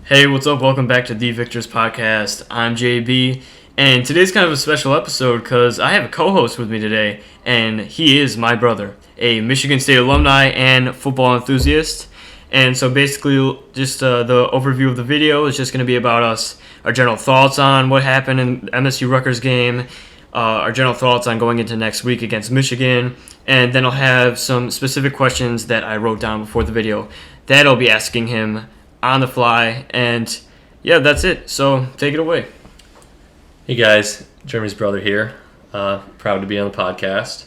Hey, what's up? Welcome back to The Victors Podcast. I'm JB, and today's kind of a special episode because I have a co-host with me today, and he is my brother, a Michigan State alumni and football enthusiast. And so basically, just the overview of the video is just going to be about us, our general thoughts on what happened in the MSU Rutgers game, our general thoughts on going into next week against Michigan, and then I'll have some specific questions that I wrote down before the video that I'll be asking him on the fly, and yeah, that's it. So take it away. Hey guys, Jeremy's brother here. Proud to be on the podcast.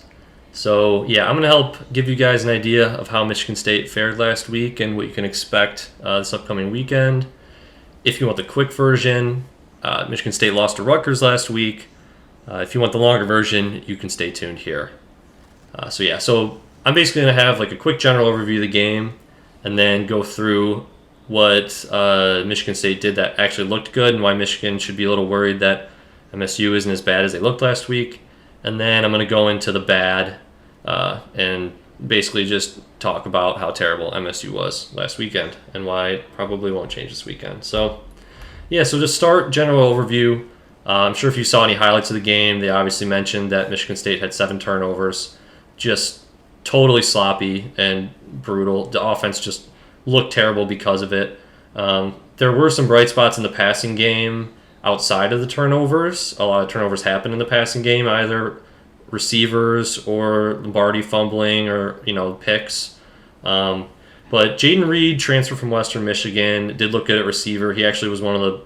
So yeah, I'm going to help give you guys an idea of how Michigan State fared last week and what you can expect this upcoming weekend. If you want the quick version, Michigan State lost to Rutgers last week. If you want the longer version, you can stay tuned here. So I'm basically going to have like a quick general overview of the game and then go through what Michigan State did that actually looked good and why Michigan should be a little worried that MSU isn't as bad as they looked last week. And then I'm going to go into the bad and basically just talk about how terrible MSU was last weekend and why it probably won't change this weekend. So to start, general overview. I'm sure if you saw any highlights of the game, they obviously mentioned that Michigan State had 7 turnovers, just totally sloppy and brutal. The offense just looked terrible because of it. There were some bright spots in the passing game outside of the turnovers. A lot of turnovers happened in the passing game, either receivers or Lombardi fumbling or picks. But Jaden Reed, transfer from Western Michigan, did look good at receiver. He actually was one of the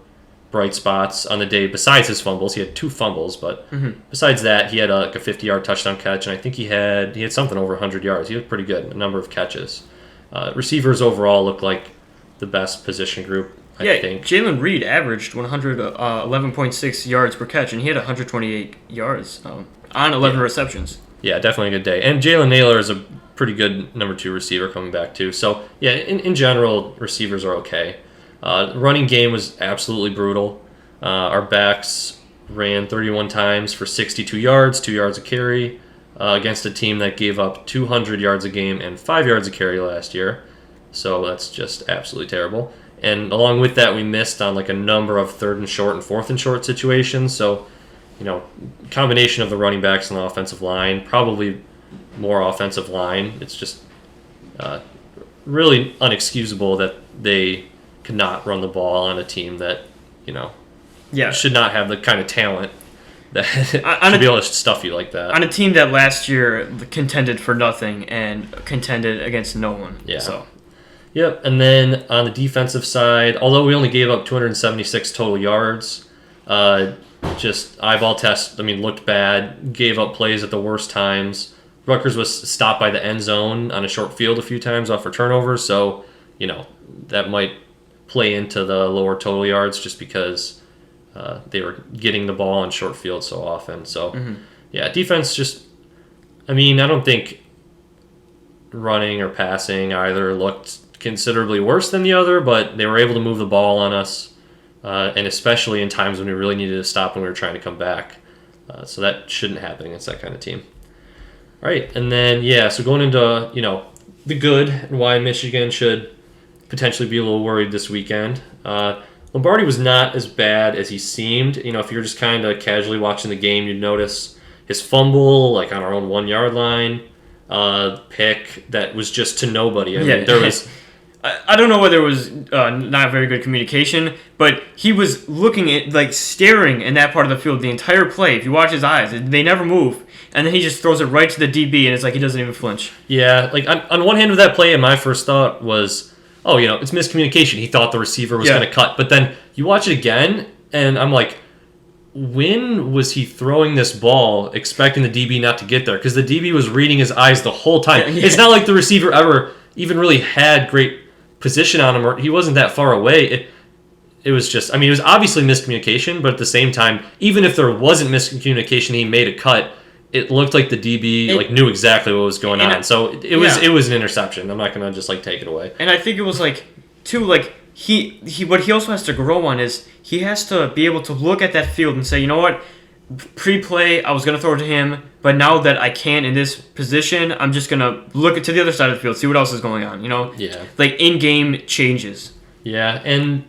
bright spots on the day. Besides his fumbles, he had 2 fumbles, but besides that, he had a 50-yard touchdown catch, and I think he had something over 100 yards. He was pretty good, a number of catches. Receivers overall look like the best position group, I think. Jalen Reed averaged 111.6 yards per catch, and he had 128 yards on 11 receptions. Yeah, definitely a good day. And Jalen Naylor is a pretty good number 2 receiver coming back too. So, yeah, in general, receivers are okay. Running game was absolutely brutal. Our backs ran 31 times for 62 yards, 2 yards a carry. Against a team that gave up 200 yards a game and 5 yards a carry last year. So that's just absolutely terrible. And along with that, we missed on like a number of 3rd and short and 4th and short situations. So, combination of the running backs and the offensive line, probably more offensive line. It's just really unexcusable that they could not run the ball on a team that, should not have the kind of talent that should be able to stuff you like that. On a team that last year contended for nothing and contended against no one. Yeah. So. Yep, and then on the defensive side, although we only gave up 276 total yards, just eyeball test, looked bad, gave up plays at the worst times. Rutgers was stopped by the end zone on a short field a few times off for turnovers, so, that might play into the lower total yards just because they were getting the ball on short field so often. So, defense just, I don't think running or passing either looked considerably worse than the other, but they were able to move the ball on us, and especially in times when we really needed to stop when we were trying to come back. So that shouldn't happen against that kind of team. All right, and then, so going into, the good and why Michigan should potentially be a little worried this weekend. Lombardi was not as bad as he seemed. If you're just kind of casually watching the game, you'd notice his fumble, like on our own 1-yard line, pick that was just to nobody. There was. I don't know whether it was not very good communication, but he was looking at, staring in that part of the field the entire play. If you watch his eyes, they never move. And then he just throws it right to the DB, and it's like he doesn't even flinch. Yeah, on one hand of that play, and my first thought was, it's miscommunication. He thought the receiver was going to cut. But then you watch it again, and I'm like, when was he throwing this ball expecting the DB not to get there? Because the DB was reading his eyes the whole time. Yeah. It's not like the receiver ever even really had great position on him, or he wasn't that far away. It was just, it was obviously miscommunication, but at the same time, even if there wasn't miscommunication, he made a cut. It looked like the DB knew exactly what was going on. So it was an interception. I'm not gonna just take it away. And I think it was he what he also has to grow on is he has to be able to look at that field and say, you know what, pre-play I was gonna throw it to him, but now that I can't in this position, I'm just gonna look to the other side of the field, see what else is going on. Yeah. In-game changes. Yeah, and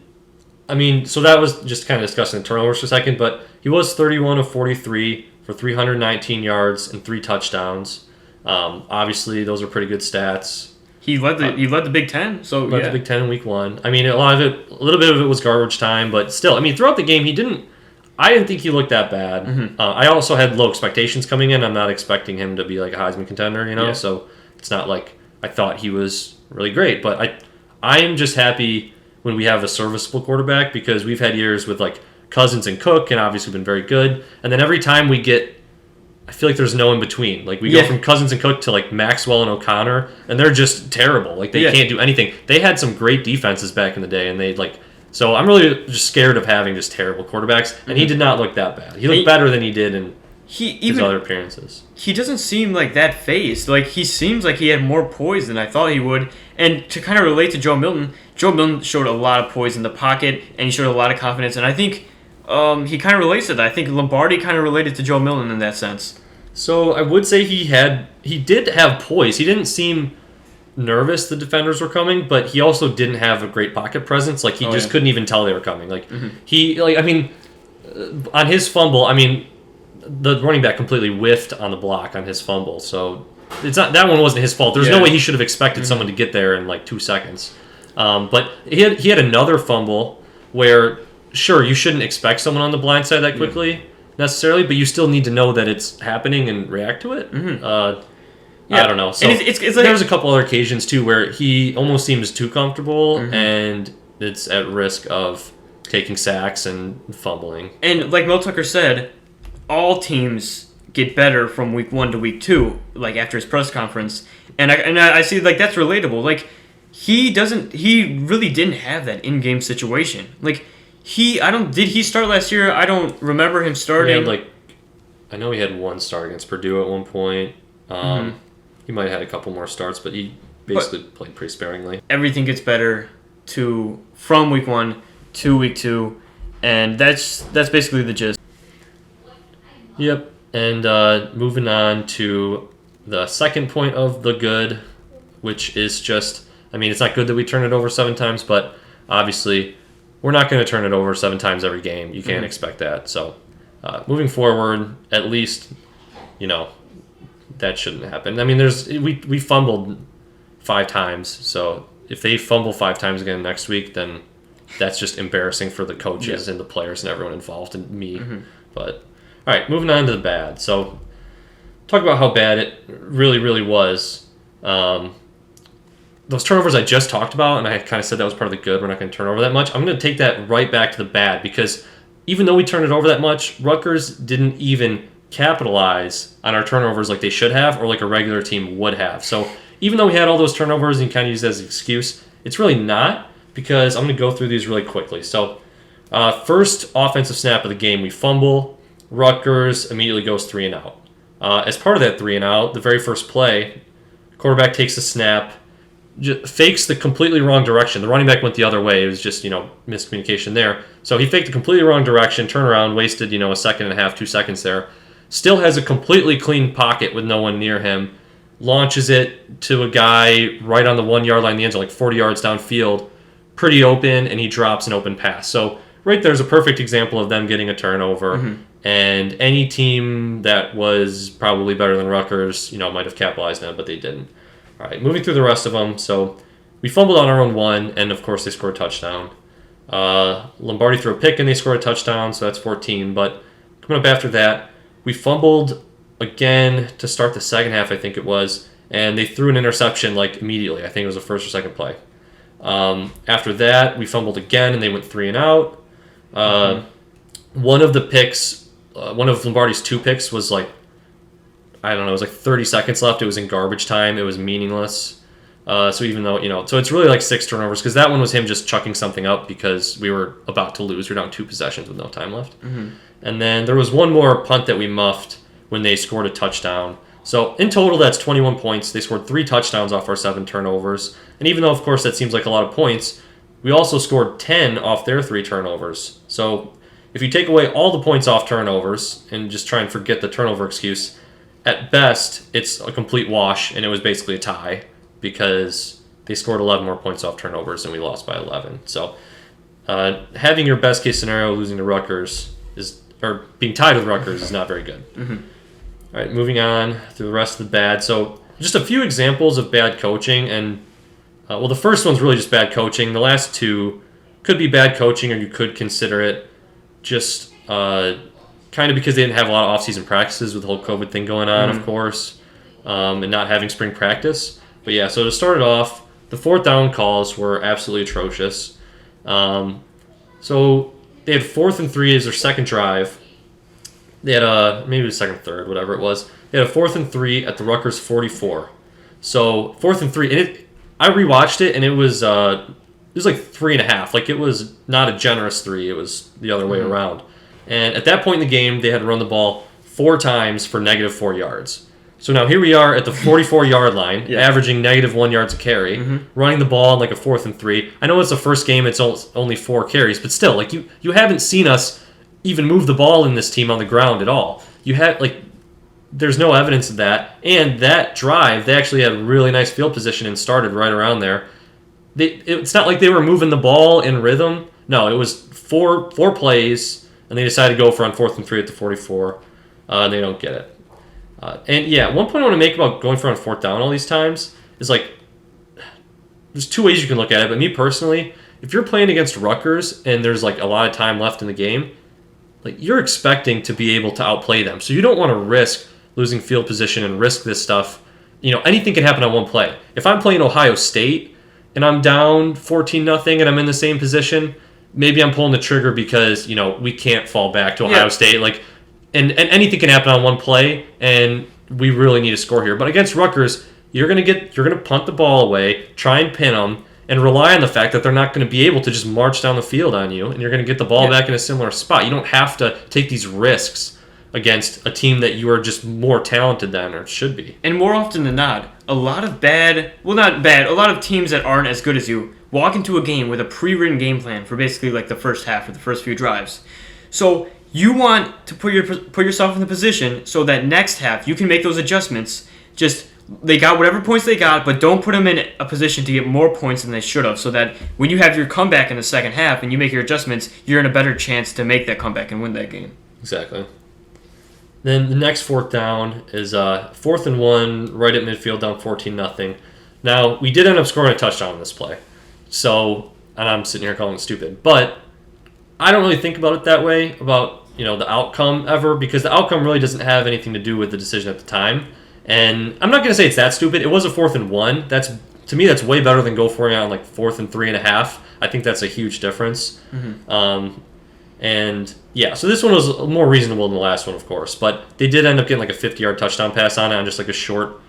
I mean, so that was just kind of discussing the turnovers for a second, but he was 31 of 43 for 319 yards and 3 touchdowns. Obviously, those are pretty good stats. He led the Big Ten, so led the Big Ten in week 1. I mean, a little bit of it was garbage time, but still, I mean, throughout the game, I didn't think he looked that bad. Mm-hmm. I also had low expectations coming in. I'm not expecting him to be like a Heisman contender, so it's not like I thought he was really great, but I am just happy when we have a serviceable quarterback, because we've had years with like Cousins and Cook, and obviously been very good. And then every time I feel like there's no in between. Like we go from Cousins and Cook to like Maxwell and O'Connor, and they're just terrible. Like they can't do anything. They had some great defenses back in the day, and so I'm really just scared of having just terrible quarterbacks. And he did not look that bad. He looked better than he did in his other appearances. He doesn't seem like that phased. Like he seems like he had more poise than I thought he would. And to kind of relate to Joe Milton showed a lot of poise in the pocket, and he showed a lot of confidence. And I think he kind of relates to that. I think Lombardi kind of related to Joe Milton in that sense. So I would say he did have poise. He didn't seem nervous the defenders were coming, but he also didn't have a great pocket presence. Like he couldn't even tell they were coming. Like on his fumble, I mean, the running back completely whiffed on the block on his fumble. So it's not, that one wasn't his fault. There's no way he should have expected someone to get there in like 2 seconds. But he had another fumble where, sure, you shouldn't expect someone on the blind side that quickly necessarily, but you still need to know that it's happening and react to it. I don't know. So it's like, there's a couple other occasions too where he almost seems too comfortable, and it's at risk of taking sacks and fumbling. And like Mel Tucker said, all teams get better from week 1 to week 2, like after his press conference. And I see like that's relatable. Like he really didn't have that in-game situation. Like did he start last year? I don't remember him starting. I know he had one start against Purdue at one point. He might have had a couple more starts, but he basically played pretty sparingly. Everything gets better from week 1 to week 2, and that's basically the gist. Yep. And moving on to the second point of the good, which is just, I mean, it's not good that we turn it over 7 times, but obviously we're not going to turn it over 7 times every game. You can't expect that. So moving forward, at least, that shouldn't happen. I mean, we fumbled 5 times, so if they fumble 5 times again next week, then that's just embarrassing for the coaches and the players and everyone involved, and me. But all right, moving on to the bad. So talk about how bad it really, really was. Those turnovers I just talked about, and I kind of said that was part of the good. We're not going to turn over that much. I'm going to take that right back to the bad, because even though we turned it over that much, Rutgers didn't even capitalize on our turnovers like they should have, or like a regular team would have. So even though we had all those turnovers and kind of use that as an excuse, it's really not, because I'm going to go through these really quickly. So first offensive snap of the game, we fumble. Rutgers immediately goes 3 and out. As part of that 3 and out, the very first play, quarterback takes the snap, fakes the completely wrong direction. The running back went the other way. It was just, miscommunication there. So he faked the completely wrong direction, turned around, wasted, a second and a half, 2 seconds there. Still has a completely clean pocket with no one near him. Launches it to a guy right on the 1 yard line in the end zone, like 40 yards downfield. Pretty open, and he drops an open pass. So right there's a perfect example of them getting a turnover. And any team that was probably better than Rutgers, might have capitalized on it, but they didn't. All right, moving through the rest of them. So we fumbled on our own 1, and of course they scored a touchdown. Lombardi threw a pick, and they scored a touchdown, so that's 14. But coming up after that, we fumbled again to start the second half, I think it was, and they threw an interception immediately. I think it was the first or second play. After that, we fumbled again, and they went 3 and out. One of the picks, one of Lombardi's 2 picks was it was 30 seconds left. It was in garbage time. It was meaningless. So even though, so it's really 6 turnovers, because that one was him just chucking something up because we were about to lose. We were down 2 possessions with no time left. And then there was one more punt that we muffed when they scored a touchdown. So in total, that's 21 points. They scored 3 touchdowns off our 7 turnovers. And even though, of course, that seems like a lot of points, we also scored 10 off their 3 turnovers. So if you take away all the points off turnovers and just try and forget the turnover excuse, at best, it's a complete wash, and it was basically a tie because they scored 11 more points off turnovers and we lost by 11. So having your best case scenario losing to Rutgers or being tied with Rutgers is not very good. Mm-hmm. All right, moving on through the rest of the bad. So just a few examples of bad coaching, and the first one's really just bad coaching. The last two could be bad coaching, or you could consider it just kind of because they didn't have a lot of off-season practices with the whole COVID thing going on, of course, and not having spring practice. But yeah, so to start it off, the fourth down calls were absolutely atrocious. So they had 4th and 3 as their second drive. They had maybe the second, third, whatever it was. They had a 4th and 3 at the Rutgers 44. So 4th and 3, and I rewatched it, and it was like 3.5. Like, it was not a generous 3. It was the other way around. And at that point in the game, they had to run the ball 4 times for -4 yards. So now here we are at the 44-yard line, averaging -1 yards a carry, running the ball on like a 4th and 3. I know it's the first game; it's only 4 carries, but still, like you haven't seen us even move the ball in this team on the ground at all. There's no evidence of that. And that drive, they actually had a really nice field position and started right around there. It's not like they were moving the ball in rhythm. No, it was four plays, and they decided to go for on 4th and 3 at the 44. And they don't get it. And yeah, one point I want to make about going for on 4th down all these times is like, there's 2 ways you can look at it. But me personally, if you're playing against Rutgers and there's like a lot of time left in the game, like you're expecting to be able to outplay them. So you don't want to risk losing field position and risk this stuff. Anything can happen on one play. If I'm playing Ohio State and I'm down 14-0 and I'm in the same position, maybe I'm pulling the trigger because, we can't fall back to Ohio State. Like, and anything can happen on one play, and we really need to score here. But against Rutgers, you're gonna punt the ball away, try and pin them, and rely on the fact that they're not going to be able to just march down the field on you, and you're going to get the ball back in a similar spot. You don't have to take these risks against a team that you are just more talented than or should be. And more often than not, a lot of teams that aren't as good as you walk into a game with a pre-written game plan for basically like the first half or the first few drives. So you want to put yourself in the position so that next half you can make those adjustments. Just they got whatever points they got, but don't put them in a position to get more points than they should have, so that when you have your comeback in the second half and you make your adjustments, you're in a better chance to make that comeback and win that game. Exactly. Then the next 4th down is 4th and 1, right at midfield, down 14-0. Now, we did end up scoring a touchdown on this play. So, and I'm sitting here calling it stupid, but I don't really think about it that way, about the outcome ever, because the outcome really doesn't have anything to do with the decision at the time. And I'm not going to say it's that stupid. It was a 4th and 1. To me, that's way better than go for it on like 4th and 3.5. I think that's a huge difference. And yeah, so this one was more reasonable than the last one, of course. But they did end up getting like a 50-yard touchdown pass on it, on just like a short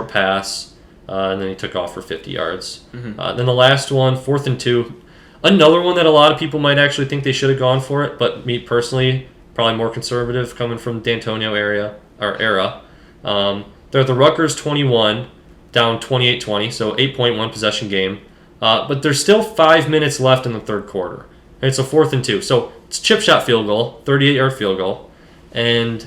pass. And then he took off for 50 yards. Then the last one, 4th and 2. Another one that a lot of people might actually think they should have gone for it, but me personally, probably more conservative coming from D'Antonio era. They're at the Rutgers 21, down 28-20, so 8-point possession game. But there's still 5 minutes left in the third quarter. And it's a 4th and 2. So it's a chip shot field goal, 38-yard field goal. And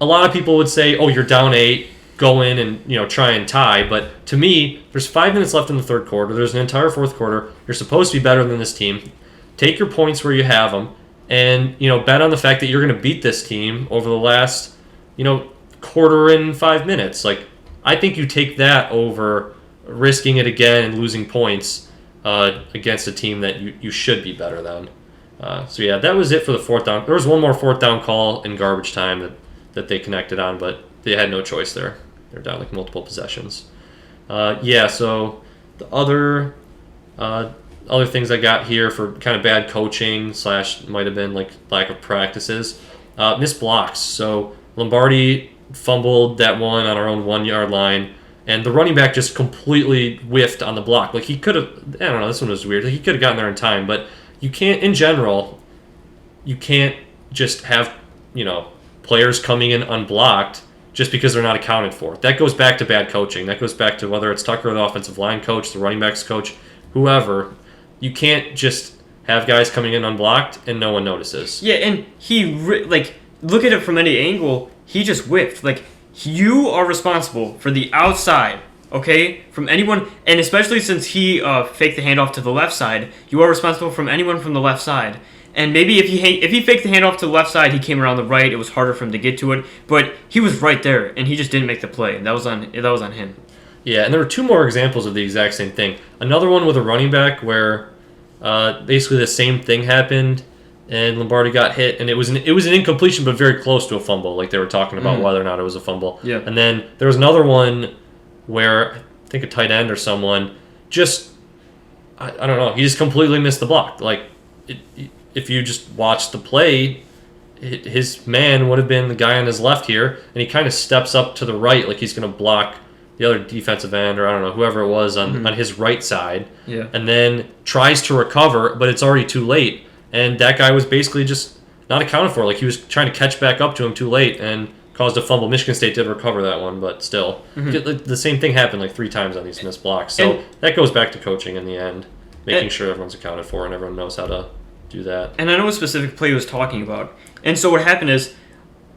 a lot of people would say, oh, you're down 8, go in and try and tie. But to me, there's 5 minutes left in the third quarter. There's an entire fourth quarter. You're supposed to be better than this team. Take your points where you have them. And, bet on the fact that you're going to beat this team over the last, quarter in 5 minutes. Like, I think you take that over risking it again and losing points against a team that you should be better than. So yeah, that was it for the 4th down. There was one more 4th down call in garbage time that they connected on, but they had no choice there. They're down like multiple possessions. So the other things I got here for kind of bad coaching / might have been like lack of practices. Missed blocks. So Lombardi fumbled that one on our own 1-yard line, and the running back just completely whiffed on the block. Like, he could have, I don't know, this one was weird. He could have gotten there in time, but you can't, in general, you can't just have, players coming in unblocked just because they're not accounted for. That goes back to bad coaching. That goes back to whether it's Tucker, the offensive line coach, the running backs coach, whoever. You can't just have guys coming in unblocked and no one notices. Yeah, and look at it from any angle. He just whiffed. Like, you are responsible for the outside okay? From anyone, and especially since he faked the handoff to the left side, you are responsible from anyone from the left side. And maybe if he faked the handoff to the left side, he came around the right. It was harder for him to get to it, but he was right there, and he just didn't make the play. And that was on him. Yeah, and there were two more examples of the exact same thing. Another one with a running back where basically the same thing happened, and Lombardi got hit, and it was an incompletion, but very close to a fumble. Like they were talking about whether or not it was a fumble. Yeah. And then there was another one where I think a tight end or someone just I don't know, he just completely missed the block. Like if you just watch the play, his man would have been the guy on his left here, and he kind of steps up to the right like he's going to block the other defensive end, or I don't know, whoever it was on his right side, and then tries to recover, but it's already too late. And that guy was basically just not accounted for. Like he was trying to catch back up to him too late and caused a fumble. Michigan State did recover that one, but still. The same thing happened like 3 times on these missed blocks. So that goes back to coaching in the end, making sure everyone's accounted for and everyone knows how to do that. And I know what specific play he was talking about. And so what happened is,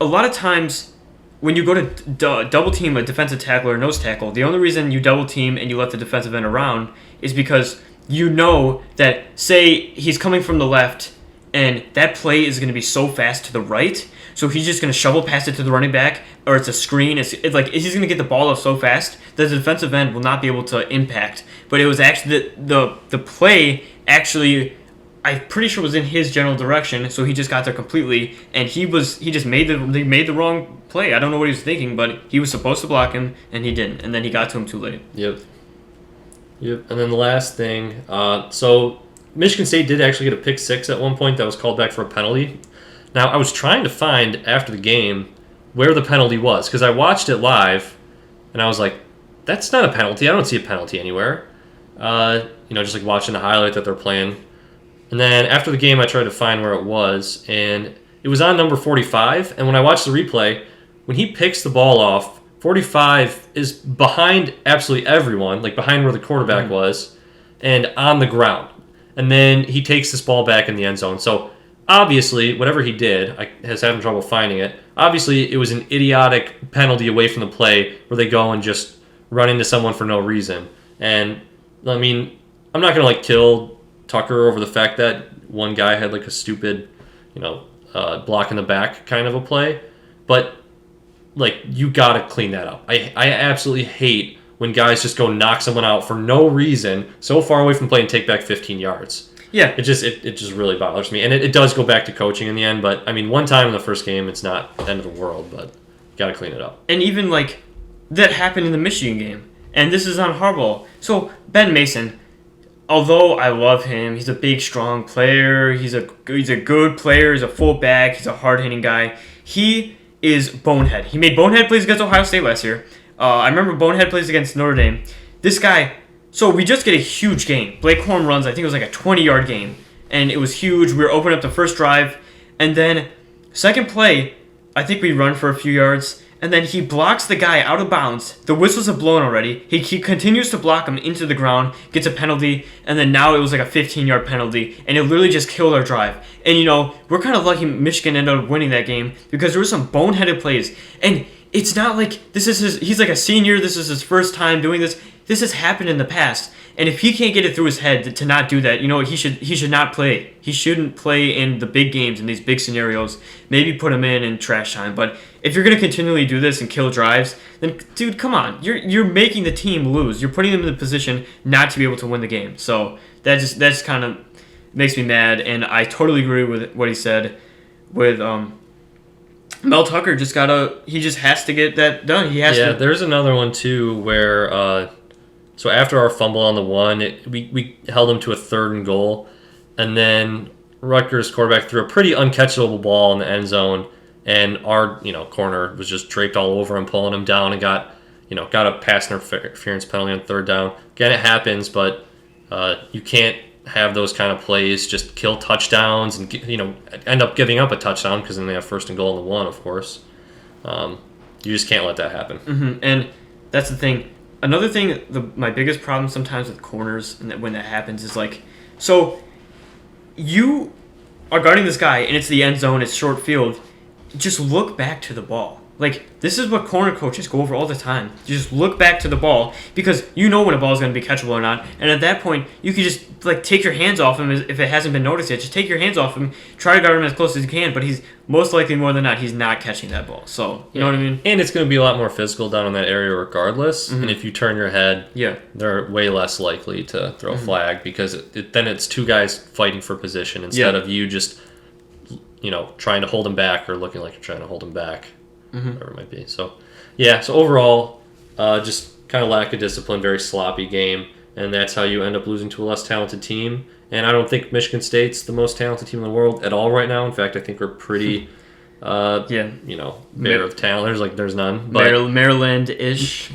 a lot of times when you go to double team a defensive tackle or nose tackle, the only reason you double team and you let the defensive end around is because you know that, say, he's coming from the left and that play is going to be so fast to the right, so he's just going to shovel past it to the running back, or it's a screen. It's like he's going to get the ball up so fast that the defensive end will not be able to impact. But it was actually the play actually, I'm pretty sure, was in his general direction, so he just got there completely, and he just made the wrong play. I don't know what he was thinking, but he was supposed to block him, and he didn't, and then he got to him too late. Yep. And then the last thing, so Michigan State did actually get a pick 6 at one point that was called back for a penalty. Now, I was trying to find after the game where the penalty was, because I watched it live, and I was like, that's not a penalty. I don't see a penalty anywhere. Just like watching the highlight that they're playing. And then after the game, I tried to find where it was, and it was on number 45. And when I watched the replay, when he picks the ball off, 45 is behind absolutely everyone, like behind where the quarterback was, and on the ground. And then he takes this ball back in the end zone. So obviously, whatever he did, I was having trouble finding it. Obviously, it was an idiotic penalty away from the play where they go and just run into someone for no reason. And I mean, I'm not gonna kill Tucker over the fact that one guy had a stupid, block in the back kind of a play, but you gotta clean that up. I absolutely hate when guys just go knock someone out for no reason, so far away from play, and take back 15 yards. Yeah, it just really bothers me, and it does go back to coaching in the end. But I mean, one time in the first game, it's not the end of the world, but gotta clean it up. And even that happened in the Michigan game, and this is on Harbaugh. So Ben Mason, although I love him, he's a big, strong player. He's a good player. He's a fullback. He's a hard-hitting guy. He is bonehead. He made bonehead plays against Ohio State last year. I remember bonehead plays against Notre Dame. This guy. So we just get a huge gain. Blake Horn runs. I think it was a 20-yard gain, and it was huge. We were opening up the first drive, and then second play, I think we run for a few yards. And then he blocks the guy out of bounds. The whistles have blown already. He continues to block him into the ground, gets a penalty, and then now it was a 15-yard penalty, and it literally just killed our drive. And, we're kind of lucky Michigan ended up winning that game because there were some boneheaded plays. And it's not like he's a senior, this is his first time doing this. This has happened in the past. And if he can't get it through his head to not do that, he should not play. He shouldn't play in the big games, in these big scenarios. Maybe put him in trash time. But if you're going to continually do this and kill drives, then, dude, come on. You're making the team lose. You're putting them in the position not to be able to win the game. So that just kind of makes me mad. And I totally agree with what he said with Mel Tucker. He just has to get that done. He has to. Yeah, there's another one, too, where... So after our fumble on the one, we held him to a 3rd and goal, and then Rutgers quarterback threw a pretty uncatchable ball in the end zone, and our corner was just draped all over him, pulling him down, and got a pass interference penalty on 3rd down. Again, it happens, but you can't have those kind of plays just kill touchdowns and end up giving up a touchdown because then they have 1st and goal on the 1, of course. You just can't let that happen. Mm-hmm. And that's the thing. Another thing, my biggest problem sometimes with corners and when that happens is so you are guarding this guy and it's the end zone, it's short field. Just look back to the ball. Like, this is what corner coaches go over all the time. You just look back to the ball because you know when a ball is going to be catchable or not. And at that point, you can just, like, take your hands off him if it hasn't been noticed yet. Just take your hands off him, try to guard him as close as you can. But he's most likely, more than not, he's not catching that ball. So, you know what I mean? And it's going to be a lot more physical down in that area regardless. And if you turn your head, they're way less likely to throw a flag because then it's two guys fighting for position instead of you just, trying to hold him back or looking like you're trying to hold him back. Whatever it might be. So overall, just kind of lack of discipline, very sloppy game, and that's how you end up losing to a less talented team. And I don't think Michigan State's the most talented team in the world at all right now. In fact, I think we're pretty, bare of talent. There's none. But, Maryland-ish.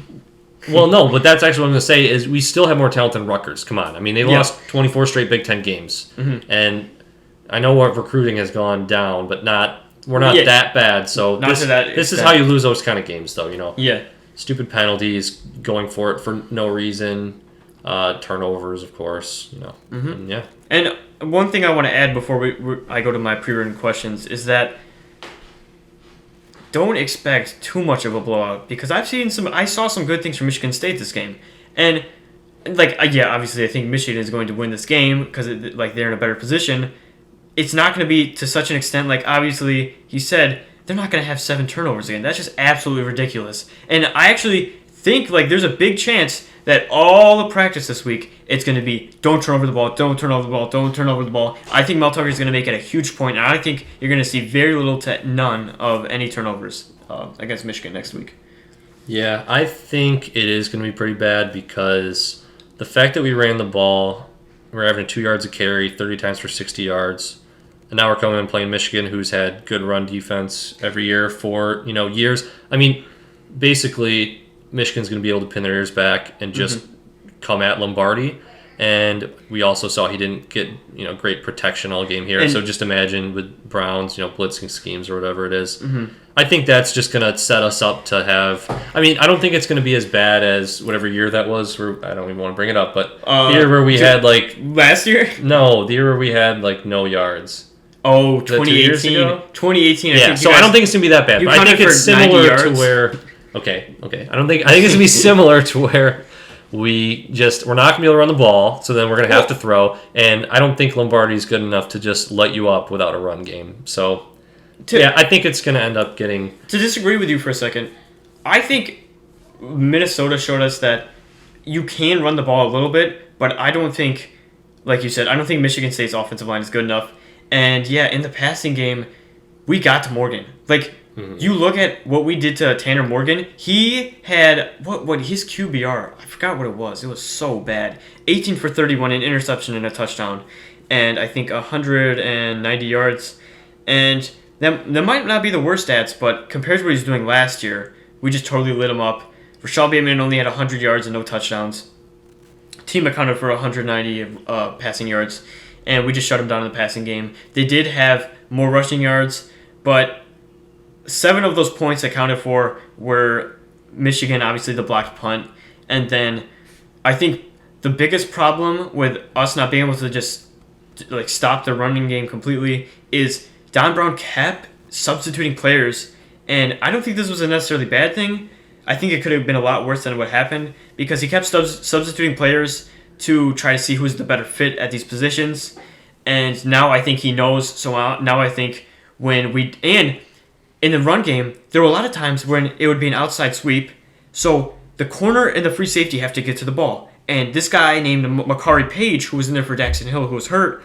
Well, no, but that's actually what I'm going to say is we still have more talent than Rutgers. Come on. I mean, they lost 24 straight Big Ten games. And I know what recruiting has gone down, but we're not that bad. So this is how you lose those kind of games, though. Stupid penalties, going for it for no reason, turnovers, of course. And one thing I want to add before I go to my pre-written questions is that don't expect too much of a blowout because I saw some good things from Michigan State this game, and obviously I think Michigan is going to win this game because they're in a better position. It's not going to be to such an extent, obviously, he said, they're not going to have 7 turnovers again. That's just absolutely ridiculous. And I actually think, there's a big chance that all the practice this week, it's going to be, don't turn over the ball, don't turn over the ball, don't turn over the ball. I think Mel Tucker is going to make it a huge point, and I think you're going to see very little to none of any turnovers against Michigan next week. Yeah, I think it is going to be pretty bad because the fact that we ran the ball, we're averaging 2 yards a carry, 30 times for 60 yards. And now we're coming and playing Michigan, who's had good run defense every year for years. I mean, basically, Michigan's going to be able to pin their ears back and just come at Lombardi. And we also saw he didn't get great protection all game here. So just imagine with Brown's blitzing schemes or whatever it is. I think that's just going to set us up to have. I mean, I don't think it's going to be as bad as whatever year that was. I don't even want to bring it up, but the year where we had last year. No, the year where we had no yards. Oh, 2018. 2018. Yeah, so I don't think it's going to be that bad. But I think it's similar to where... Okay. I think it's going to be similar to where we're not going to be able to run the ball, so then we're going to have to throw. And I don't think Lombardi's good enough to just light you up without a run game. So, I think it's going to end up getting... To disagree with you for a second, I think Minnesota showed us that you can run the ball a little bit, but I don't think, like you said, I don't think Michigan State's offensive line is good enough. And in the passing game, we got to Morgan. You look at what we did to Tanner Morgan. He had what his QBR? I forgot what it was. It was so bad. 18 for 31, an interception and a touchdown, and I think 190 yards. And that might not be the worst stats, but compared to what he's doing last year, we just totally lit him up. Rashad Bateman only had 100 yards and no touchdowns. Team accounted for 190 passing yards. And we just shut them down in the passing game. They did have more rushing yards, but 7 of those points accounted for were Michigan, obviously the blocked punt. And then I think the biggest problem with us not being able to just stop the running game completely is Don Brown kept substituting players. And I don't think this was a necessarily bad thing. I think it could have been a lot worse than what happened because he kept substituting players to try to see who's the better fit at these positions. And now I think he knows. So now I think in the run game, there were a lot of times when it would be an outside sweep. So the corner and the free safety have to get to the ball. And this guy named Makari Page, who was in there for Daxton Hill, who was hurt,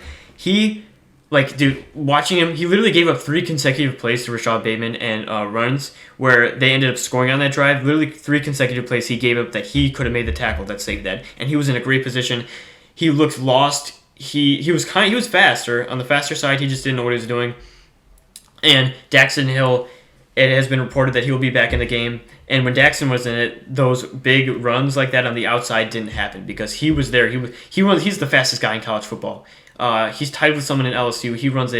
watching him, he literally gave up 3 consecutive plays to Rashad Bateman and runs where they ended up scoring on that drive. Literally 3 consecutive plays he gave up that he could have made the tackle that saved that. And he was in a great position. He looked lost. He was faster. On the faster side, he just didn't know what he was doing. And Daxton Hill, it has been reported that he'll be back in the game. And when Daxton was in it, those big runs like that on the outside didn't happen because he was there. He's the fastest guy in college football. He's tied with someone in LSU. He runs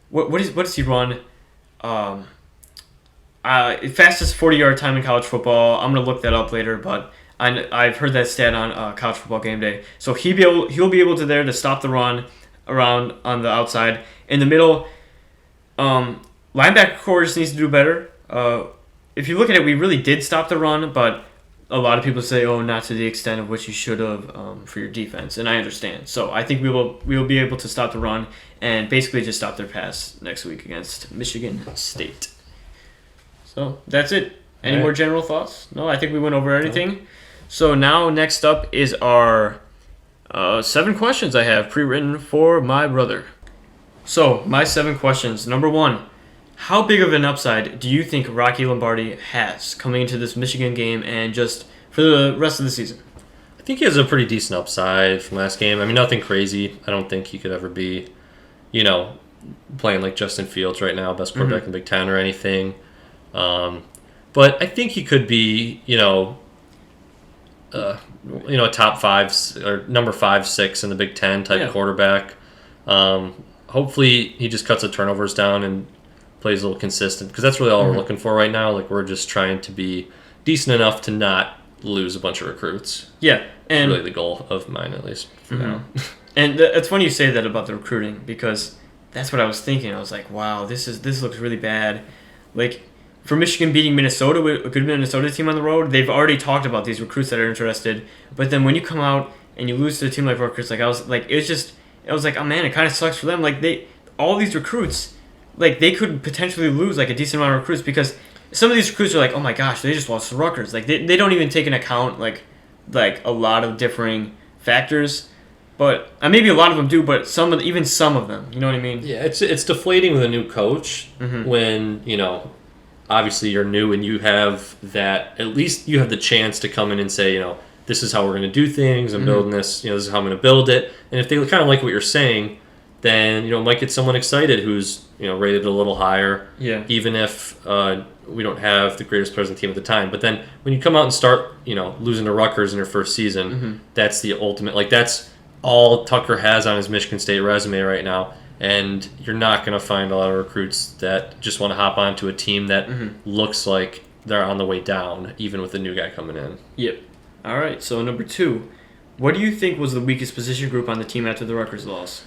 what does he run? Fastest 40-yard time in college football. I'm gonna look that up later, but I've heard that stat on College Football Game Day. So he'll be able to stop the run around on the outside. In the middle, linebacker core just needs to do better. if you look at it, we really did stop the run, but a lot of people say, oh, not to the extent of which you should have for your defense, and I understand. So I think we will be able to stop the run and basically just stop their pass next week against Michigan State. So that's it. Any more general thoughts? No, I think we went over everything. So now next up is our 7 questions I have pre-written for my brother. So my 7 questions. Number 1, how big of an upside do you think Rocky Lombardi has coming into this Michigan game and just for the rest of the season? I think he has a pretty decent upside from last game. I mean, nothing crazy. I don't think he could ever be, playing like Justin Fields right now, best quarterback in the Big Ten or anything. But I think he could be, a top 5 or number 5, 6 in the Big Ten type quarterback. Hopefully he just cuts the turnovers down and plays a little consistent, because that's really all we're looking for right now. Like, we're just trying to be decent enough to not lose a bunch of recruits. Yeah, and that's really the goal of mine, at least for now. And it's funny you say that about the recruiting, because that's what I was thinking. I was like, wow, this looks really bad. Like, for Michigan beating Minnesota, a good Minnesota team on the road, they've already talked about these recruits that are interested. But then when you come out and you lose to a team like Rutgers, like I was like, oh man, it kind of sucks for them. Like, all these recruits, like, they could potentially lose like a decent amount of recruits, because some of these recruits are like, oh my gosh, they just lost to Rutgers. Like, they don't even take into account like a lot of differing factors. But maybe a lot of them do, but even some of them, you know what I mean? Yeah, it's deflating with a new coach when obviously you're new and you have that. At least you have the chance to come in and say, this is how we're going to do things. I'm building this. This is how I'm going to build it. And if they kind of like what you're saying, then it might get someone excited who's rated a little higher. Yeah. Even if we don't have the greatest players on the team at the time, but then when you come out and start losing to Rutgers in your first season, that's the ultimate. Like, that's all Tucker has on his Michigan State resume right now, and you're not going to find a lot of recruits that just want to hop onto a team that looks like they're on the way down, even with the new guy coming in. Yep. All right, so number 2, what do you think was the weakest position group on the team after the Rutgers loss?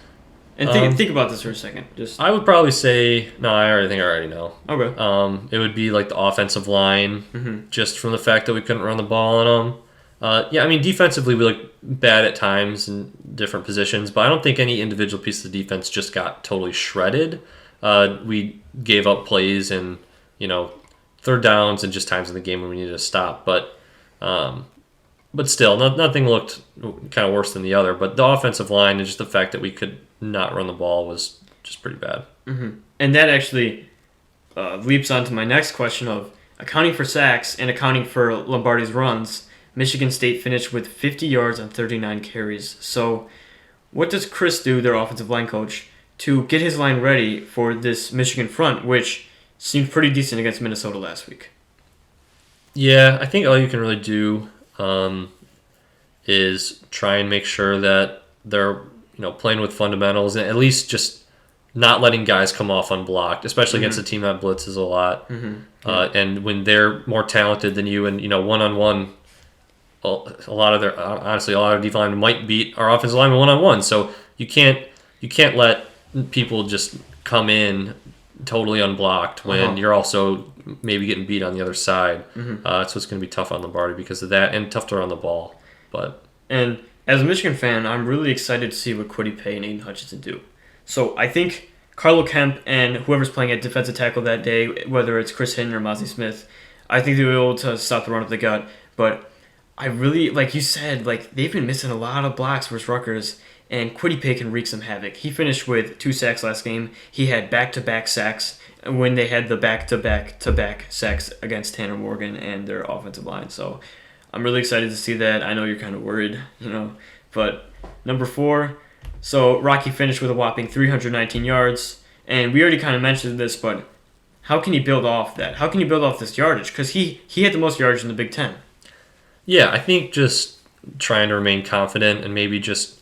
And think about this for a second. I would probably say, I already know. Okay. It would be like the offensive line, just from the fact that we couldn't run the ball on them. Defensively we look bad at times in different positions, but I don't think any individual piece of the defense just got totally shredded. We gave up plays and, third downs and just times in the game when we needed to stop. But still, nothing looked kind of worse than the other. But the offensive line and just the fact that we could not run the ball was just pretty bad. And that actually leaps onto my next question of accounting for sacks and accounting for Lombardi's runs. Michigan State finished with 50 yards on 39 carries. So what does Chris do, their offensive line coach, to get his line ready for this Michigan front, which seemed pretty decent against Minnesota last week? Yeah, I think all you can really do is try and make sure that they're playing with fundamentals and at least just not letting guys come off unblocked, especially against a team that blitzes a lot. And when they're more talented than you and one-on-one, a lot of defensive linemen might beat our offensive linemen one-on-one. So you can't let people just come in totally unblocked when you're also maybe getting beat on the other side. So it's going to be tough on Lombardi because of that, and tough to run the ball. And as a Michigan fan, I'm really excited to see what Kwity Paye and Aiden Hutchinson do. So I think Carlo Kemp and whoever's playing at defensive tackle that day, whether it's Chris Hinton or Mozzie Smith, I think they'll be able to stop the run up the gut. But I really, like you said, they've been missing a lot of blocks versus Rutgers, and Kwity Paye can wreak some havoc. He finished with 2 sacks last game. He had back-to-back sacks when they had the back-to-back sacks against Tanner Morgan and their offensive line. So I'm really excited to see that. I know you're kind of worried, But number 4, so Rocky finished with a whopping 319 yards, and we already kind of mentioned this, but how can he build off that? How can he build off this yardage? Because he had the most yardage in the Big Ten. Yeah, I think just trying to remain confident and maybe just,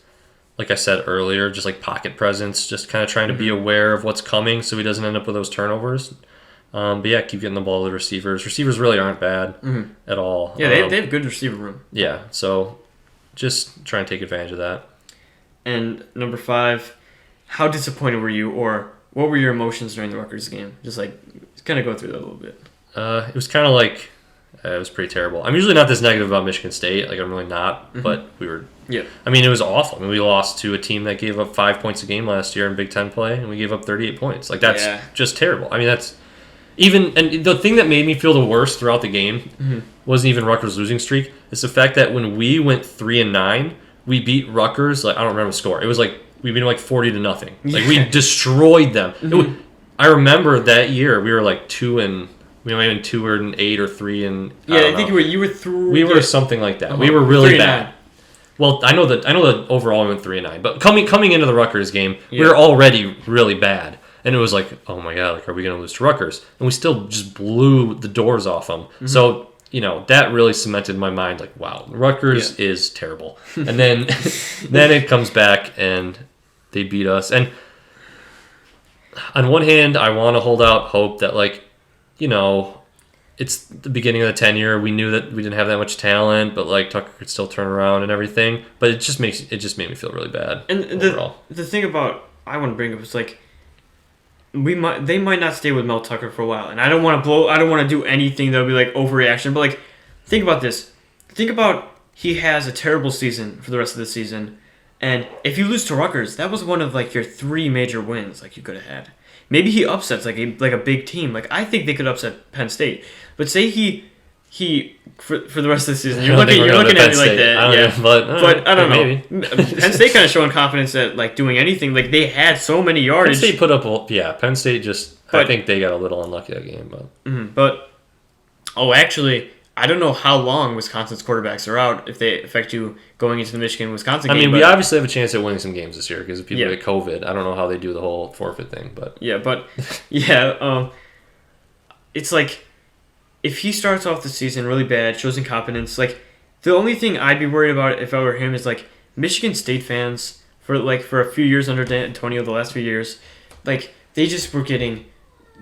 like I said earlier, just like pocket presence, just kind of trying to be aware of what's coming so he doesn't end up with those turnovers. But yeah, keep getting the ball to the receivers. Receivers really aren't bad at all. Yeah, they have good receiver room. Yeah, so just try and take advantage of that. And number 5, how disappointed were you, or what were your emotions during the Rutgers game? Just kind of go through that a little bit. It was kind of like it was pretty terrible. I'm usually not this negative about Michigan State. Like I'm really not, but we were. Yeah. I mean, it was awful. I mean, we lost to a team that gave up 5 points a game last year in Big Ten play, and we gave up 38 points. Like that's just terrible. I mean, that's even. And the thing that made me feel the worst throughout the game wasn't even Rutgers' losing streak. It's the fact that when we went 3-9, we beat Rutgers. Like I don't remember the score. It was like we beat them like 40-0. Like we destroyed them. I remember that year we were like 2-8 or 3 I think you were through. We were something like that. We were really bad. Well, I know that overall we went 3-9, but coming into the Rutgers game, we were already really bad, and it was like, oh my god, like are we going to lose to Rutgers? And we still just blew the doors off them. So that really cemented in my mind, like wow, Rutgers is terrible. And then it comes back and they beat us. And on one hand, I want to hold out hope that it's the beginning of the tenure. We knew that we didn't have that much talent, but like Tucker could still turn around and everything. But it just made me feel really bad. And overall. The thing about I want to bring up is like they might not stay with Mel Tucker for a while, and I don't want to do anything that would be like overreaction. But like think about this. Think about he has a terrible season for the rest of the season, and if you lose to Rutgers, that was one of like your 3 major wins like you could have had. Maybe he upsets like a big team. Like I think they could upset Penn State. But say he for the rest of the season, you're looking at me like that. But I don't know. Maybe. Penn State kind of showing confidence at like doing anything. Like they had so many yardage. Penn State put up. Penn State I think they got a little unlucky that game. But actually, I don't know how long Wisconsin's quarterbacks are out if they affect you going into the Michigan-Wisconsin game. I mean, we obviously have a chance at winning some games this year because if people get COVID. I don't know how they do the whole forfeit thing, but it's like if he starts off the season really bad, shows incompetence. Like the only thing I'd be worried about if I were him is like Michigan State fans for a few years under D'Antonio, the last few years, like they just were getting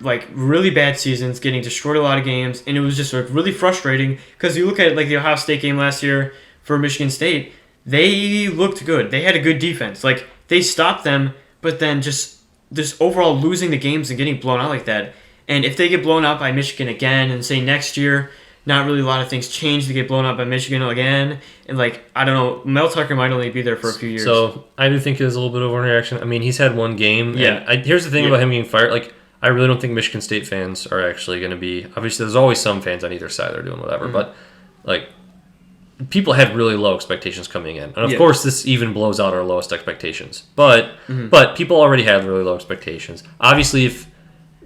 like really bad seasons, getting destroyed a lot of games, and it was just like really frustrating because you look at like the Ohio State game last year for Michigan State, they looked good. They had a good defense. Like they stopped them, but then just overall losing the games and getting blown out like that. And if they get blown out by Michigan again, and say next year, not really a lot of things change. They get blown out by Michigan again, and like I don't know, Mel Tucker might only be there for a few years. So I do think it was a little bit of overreaction. I mean, he's had one game. Yeah. And here's the thing about him getting fired. Like I really don't think Michigan State fans are actually going to be. Obviously, there's always some fans on either side that are doing whatever, but like people had really low expectations coming in, and of course, this even blows out our lowest expectations. But people already had really low expectations. Obviously, if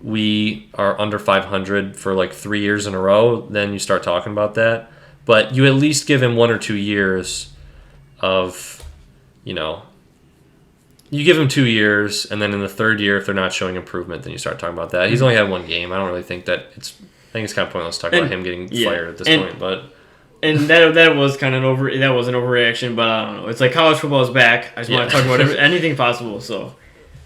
we are under 500 for like 3 years in a row, then you start talking about that. But you at least give him 1 or 2 years of, you give him 2 years, and then in the third year, if they're not showing improvement, then you start talking about that. He's only had one game. I don't really think that I think it's kind of pointless to talk about him getting fired at this point. But that was kind of that was an overreaction. But I don't know. It's like college football is back. I just want to talk about anything possible. So,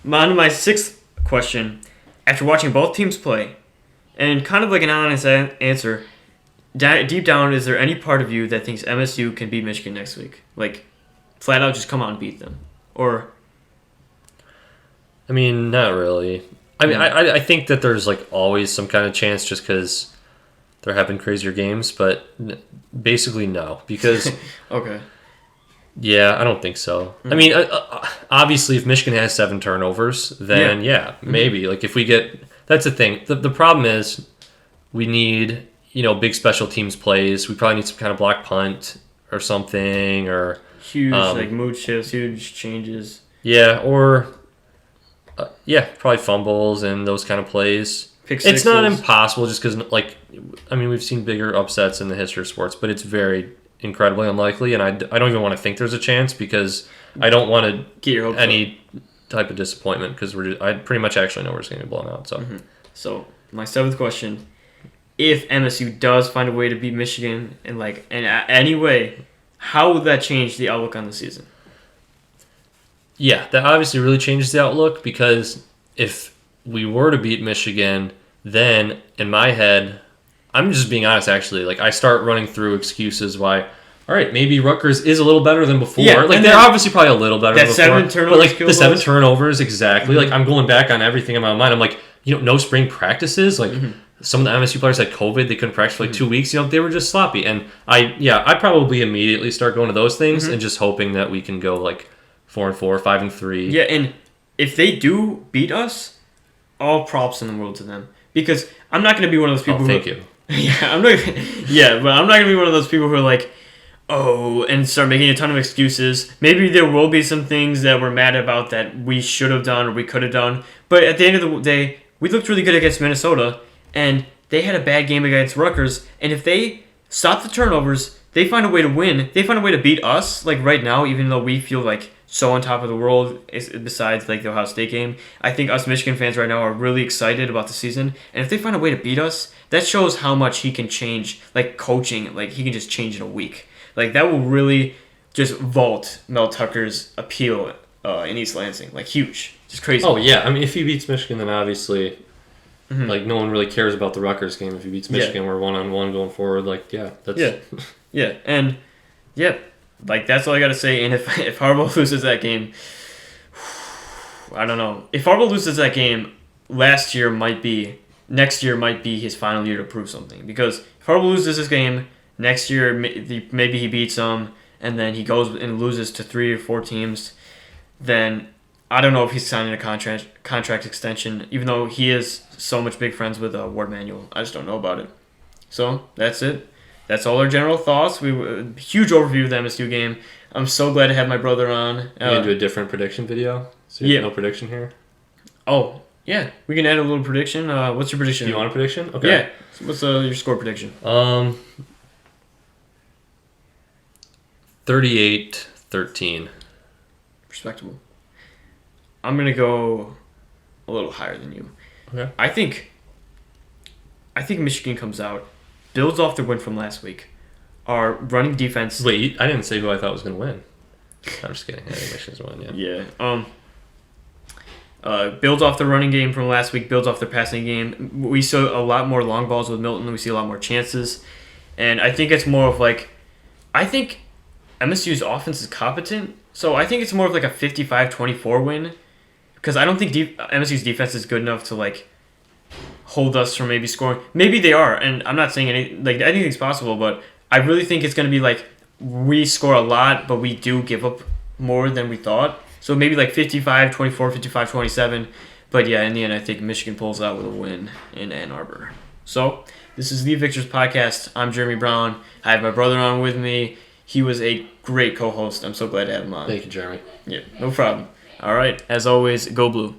on to my 6th question. After watching both teams play, and kind of like an honest answer, deep down, is there any part of you that thinks MSU can beat Michigan next week? Like, flat out, just come out and beat them, or? I mean, not really. I mean, I think that there's like always some kind of chance just because there have been crazier games, but basically no, because okay. Yeah, I don't think so. I mean, obviously, if Michigan has 7 turnovers, then maybe. Like if we get, that's the thing. The problem is we need big special teams plays. We probably need some kind of block punt or something, or huge like mood shifts, huge changes. Yeah, or probably fumbles and those kind of plays. It's not impossible just because, we've seen bigger upsets in the history of sports, but it's very incredibly unlikely, and I don't even want to think there's a chance because I don't want to get any type of disappointment because I pretty much actually know we're just going to be blown out. So, So my 7th question: if MSU does find a way to beat Michigan in any way, how would that change the outlook on the season? Yeah, that obviously really changes the outlook because if we were to beat Michigan, then in my head, I'm just being honest, actually. Like, I start running through excuses why, all right, maybe Rutgers is a little better than before. Yeah, they're obviously probably a little better than before. 7 turnovers. But, the 7 turnovers, exactly. Like, I'm going back on everything in my mind. I'm like, no spring practices? Like, some of the MSU players had COVID. They couldn't practice for like 2 weeks. They were just sloppy. And I probably immediately start going to those things and just hoping that we can go like 4-4, 5-3. Yeah, and if they do beat us, all props in the world to them. Because I'm not going to be one of those people thank you. Yeah, I'm not. Yeah, but I'm not gonna be one of those people who are like, oh, and start making a ton of excuses. Maybe there will be some things that we're mad about that we should have done or we could have done. But at the end of the day, we looked really good against Minnesota, and they had a bad game against Rutgers. And if they stop the turnovers, they find a way to win. They find a way to beat us. Like right now, even though we feel like so on top of the world, besides like the Ohio State game, I think us Michigan fans right now are really excited about the season. And if they find a way to beat us, that shows how much he can change, like coaching. Like he can just change in a week. Like that will really just vault Mel Tucker's appeal in East Lansing. Like huge, just crazy. Oh yeah, I mean if he beats Michigan, then obviously, like no one really cares about the Rutgers game. If he beats Michigan, we're 1-on-1 going forward. Like that's and like that's all I gotta say. And if Harbaugh loses that game, I don't know. If Harbaugh loses that game, next year might be his final year to prove something. Because if Harbaugh loses this game, next year maybe he beats them, and then he goes and loses to 3 or 4 teams, then I don't know if he's signing a contract extension, even though he is so much big friends with Ward Manuel. I just don't know about it. So that's it. That's all our general thoughts. Huge overview of the MSU game. I'm so glad to have my brother on. You gonna do a different prediction video? So you have no prediction here? Oh, yeah. We can add a little prediction. What's your prediction? Do you want a prediction? Okay. Yeah. So what's your score prediction? 38-13. Respectable. I'm gonna go a little higher than you. Okay. I think Michigan comes out, builds off their win from last week. Our running defense. Wait, I didn't say who I thought was going to win. I'm just kidding. I think Michigan's going to win. Yeah. Builds off the running game from last week. Builds off their passing game. We saw a lot more long balls with Milton. We see a lot more chances, and I think it's more of like, I think MSU's offense is competent, so I think it's more of like a 55-24 win, because I don't think MSU's defense is good enough to like hold us from maybe scoring. Maybe they are, and I'm not saying anything's possible, but I really think it's going to be like we score a lot, but we do give up more than we thought. So maybe like 55-24, 55-27. But yeah, in the end, I think Michigan pulls out with a win in Ann Arbor. So this is the Victors Podcast. I'm Jeremy Brown. I have my brother on with me. He was a great co-host. I'm so glad to have him on. Thank you, Jeremy. Yeah, no problem. All right, as always, go blue.